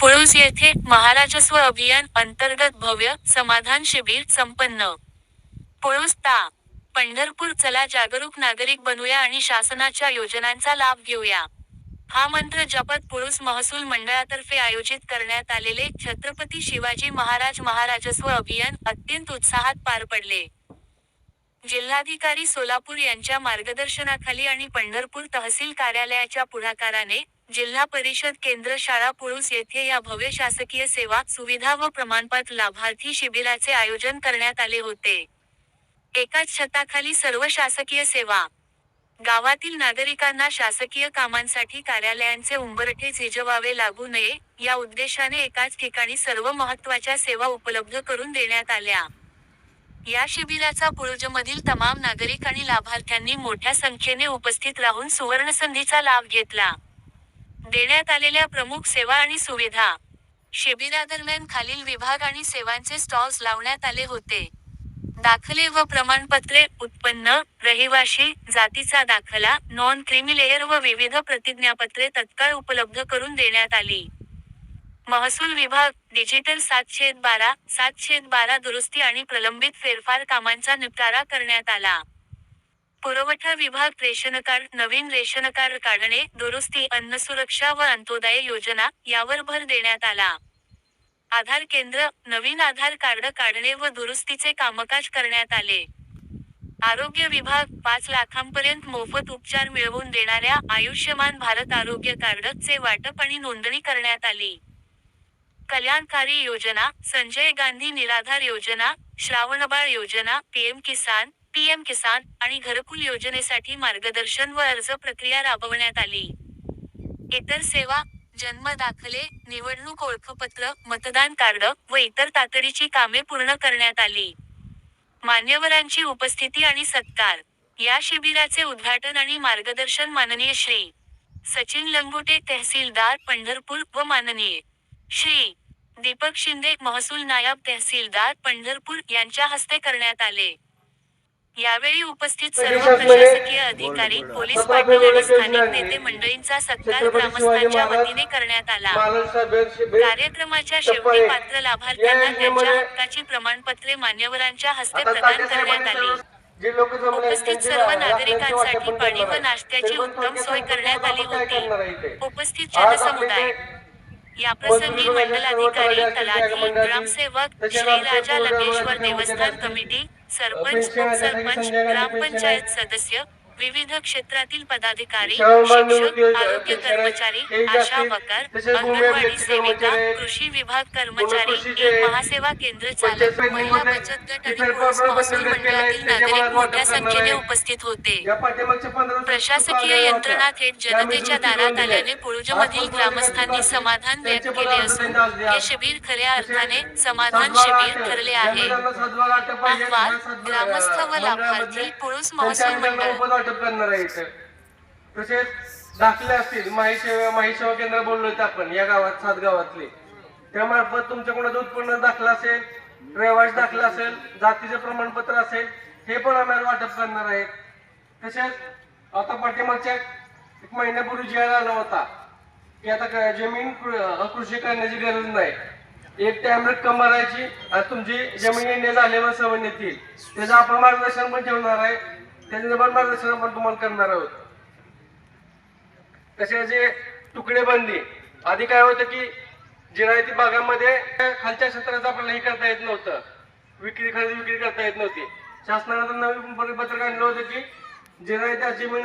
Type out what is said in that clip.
पुळूस येथे महाराजस्व अभियान अंतर्गत भव्य समाधान शिबिर संपन्न. पुळूस ता. पंढरपूर चला जागरूक नागरिक बनूया आणि शासनाच्या योजनांचा लाभ घेऊया. हा मंत्र जपत पुळूस महसूल मंडळातर्फे आयोजित करण्यात आलेले छत्रपती शिवाजी महाराज महाराजस्व अभियान अत्यंत उत्साहात पार पडले. जिल्हाधिकारी सोलापूर यांच्या मार्गदर्शनाखाली आणि पंढरपूर तहसील कार्यालयाच्या पुढाकाराने, जिल्हा परिषद केंद्र शाळा पुळूस येथे या भव्य शासकीय सेवा, सुविधा व प्रमाणपत्र लाभार्थी शिबिराचे आयोजन करण्यात आले होते. एकाच छताखाली सर्व शासकीय सेवा. गावातील नागरिकांना शासकीय कामांसाठी कार्यालयांचे उंबरठे झिजवावे लागू नये, या उद्देशाने एकाच ठिकाणी सर्व महत्त्वाच्या सेवा उपलब्ध करून देण्यात आल्या. या शिबिराचा पुळूजमधील तमाम नागरिक आणि लाभार्थ्यांनी मोठ्या संख्येने उपस्थित राहून सुवर्णसंधीचा लाभ घेतला. देण्यात आलेल्या प्रमुख सेवा आणि सुविधा. शिबिरादरम्यान खालील विभाग आणि सेवांचे स्टॉल्स लावण्यात आले होते. दाखले व प्रमाणपत्रे, उत्पन्न, रहिवाशी, जातीचा दाखला, नॉन क्रिमिलेयर व विविध प्रतिज्ञापत्रे तत्काळ उपलब्ध करून देण्यात आली. महसूल विभाग, डिजिटल 7/12 दुरुस्ती आणि प्रलंबित फेरफार कामांचा निपटारा करण्यात आला. पुरवठा विभाग रेशनकार्ड, नवीन रेशनकार्ड काढणे, दुरुस्ती, अन्नसुरक्षा व अंत्योदय योजना, यावर भर देण्यात आला. आधार केंद्र, नवीन आधार कार्ड काढणे व दुरुस्तीचे कामकाज करण्यात आले. आरोग्य विभाग, 5 लाखांपर्यंत मोफत उपचार मिळवून देणाऱ्या आयुष्यमान भारत आरोग्य कार्ड चे वाटप आणि नोंदणी करण्यात आली. कल्याणकारी योजना, संजय गांधी निराधार योजना, श्रावणबाळ योजना, पीएम किसान आणि घरकुल योजनेसाठी मार्गदर्शन व अर्ज प्रक्रिया राबवण्यात आली. इतर सेवा, जन्म दाखले, निवडणूक ओळखपत्र, मतदान कार्ड व इतर तातडीची कामे पूर्ण करण्यात आली. मान्यवरांची उपस्थिती आणि सत्कार. या शिबिराचे उद्घाटन आणि मार्गदर्शन माननीय श्री. सचिन लंगोटे तहसीलदार पंढरपूर व माननीय श्री. दीपक शिंदे महसूल नायब तहसीलदार पंढरपूर यांच्या हस्ते करण्यात आले. यावेळी उपस्थित सर्व प्रशासकीय अधिकारी, पोलीस पाटील आणि स्थानिक नेते मंडळींचा सत्कार ग्रामस्थांच्या वतीने करण्यात आला. कार्यक्रमाच्या शेवटी पात्र लाभार्थ्यांना त्यांच्या हक्काची प्रमाणपत्रे मान्यवरांच्या हस्ते प्रदान करण्यात आली. उपस्थित सर्व नागरिकांसाठी पाणी व नाश्त्याची उत्तम सोय करण्यात आली होती. उपस्थित जनसमुदाय. याप्रसंगी मंडलाधिकारी, तलाठी, ग्रामसेवक, श्रीराजा लंकेश्वर देवस्थान कमिटी, सरपंच, उपसरपंच, ग्रामपंचायत सदस्य, विविध क्षेत्रातील पदाधिकारी, शिक्षक, आरोग्य कर्मचारी, आशा वर्कर, अंगणवाडी सेविका, कृषी विभाग कर्मचारी, महासेवा केंद्र चालक, महिला बचत गट आणि पुरुष महसूल मंडळातील नागरिक मोठ्या संख्येने उपस्थित होते. प्रशासकीय यंत्रणा थेट जनतेच्या दारात आल्याने पुळूजमधील ग्रामस्थांनी समाधान व्यक्त केले असून, हे शिबिर खऱ्या अर्थाने समाधान शिबिर ठरले आहे. अहवाल, ग्रामस्थ व लाभार्थी, पुळूस महसूल मंडळ. करणार आहे. तसेच दाखले असतील, माही सेवा केंद्र बोललो आपण या गावात 7 गावातले, त्यामार्फत तुमच्या कोणाचा उत्पन्न दाखला असेल, रहिवासी दाखला असेल, जातीचे प्रमाणपत्र असेल, हे पण आम्हाला वाटप करणार आहेत. तसेच आता पाठीमागच्या 1 महिन्यापूर्वी जिल्हा आला होता की आता जमीन कृषी करण्याची गरज नाही, 1 टॅम रक्कम भरायची आणि तुमची जमीन इंडिया झाल्यावर सवय येतील, त्याचं आपण मार्गदर्शन पण ठेवणार आहे. त्याचे मार्गदर्शन आपण तुम्हाला करणार आहोत. तसे जे तुकडे बंदी, आधी काय होतं की जिरायती भागामध्ये खालच्या क्षेत्राचं आपल्याला हे करता येत नव्हतं, खरेदी विक्री करता येत नव्हती. शासनानं नवीन परिपत्रक आणलं होतं की जिरायती जमीन